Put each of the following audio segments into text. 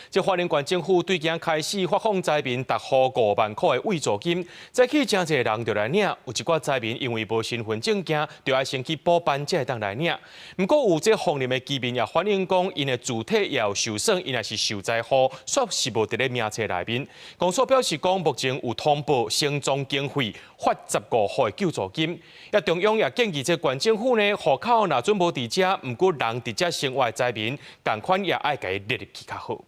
即花莲县政府最近开始发放灾民逐户5万块的慰助金，早起真侪人就来领，有一寡灾民因为无身份证件，就要先去补办才会当来领。不过有这方面的居民也反映讲，因的主体也有受损，因也是受灾户，却是无伫咧名册内面。公所表示讲，目前有通报行踪经费发15户的救助金，也中央也建议这县政府呢，户口若准无伫遮，毋过人伫遮生活的灾民，共款也爱甲伊列入去较好。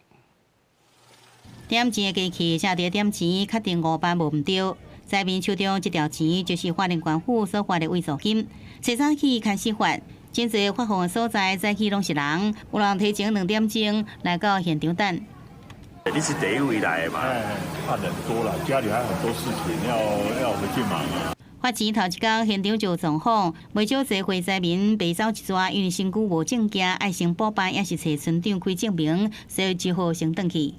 点钱的机器才伫点钱，确定5万无毋对。灾民手中这条钱就是花莲县府所发的慰助金，早早起开始发，真侪发放的所在早起拢是人，有人提前2点钟来到现场等。你是第一位来的嘛？怕人多了，家里还有很多事情要回去忙啊。 发钱头一天，现场就状况，袂少侪会灾民被走一抓，因为身躯无证件，爱先补办，也是找村长开证明，所以只好先转去。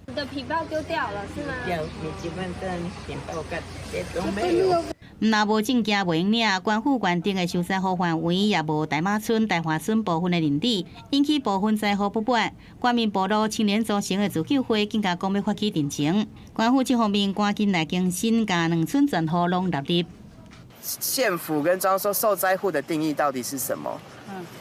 你的皮包丢掉了是吗？掉，你基本上钱包甲这都没有。若无证件袂用领，官府原定的受灾户范围也无大马村、大华村部分的认知，引起部分灾户不满。官民部落青年组成的自救会更加讲要发起定情，官府这方面赶紧来更新，甲2村全户拢纳入。 县府跟中央说受灾户的定义到底是什么？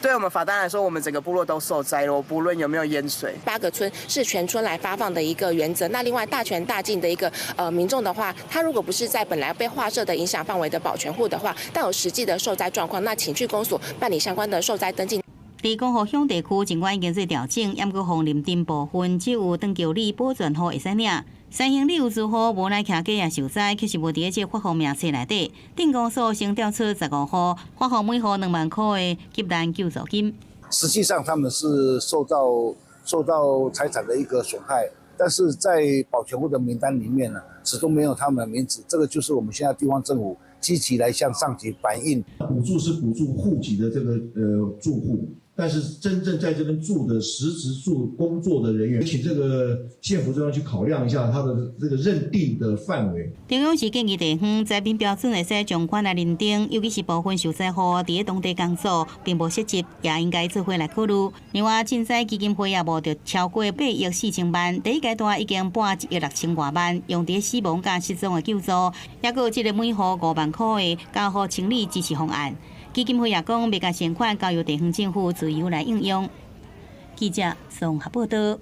对我们法单来说，我们整个部落都受灾了，不论有没有淹水。8个村是全村来发放的一个原则。那另外大权大境的一个民众的话，他如果不是在本来被划设的影响范围的保全户的话，但有实际的受灾状况，那请去公所办理相关的受灾登记。 伫公河乡地区，尽管已经做调整，也过防林丁部分只有登记里保全户会使领。三乡里有住户无来徛家也受灾，却是无伫这发放名册内底。镇公所先调出15户，发放每户2万块的急难救助金。实际上他们是受到财产的一个损害，但是在保全户的名单里面呢，始终没有他们的名字。这个就是我们现在地方政府积极来向上级反映。补助是补助户籍的这个住户。 但是真正在这边住的实质工作的人员，请这个县府中央去考量一下他的这个认定的范围。中央是建议地方灾民标准会使从宽来认定，尤其是部分受灾户伫当地工作并无涉及，也应该做伙来考虑。另外，赈灾基金会也募得超过8亿4千万，第一阶段已经拨1亿6千多万，用伫死亡甲失踪的救助，也有这个每户5万块的交互清理支持方案。 基金会也讲，未甲善款交由地方政府自由来应用。记者综合报道。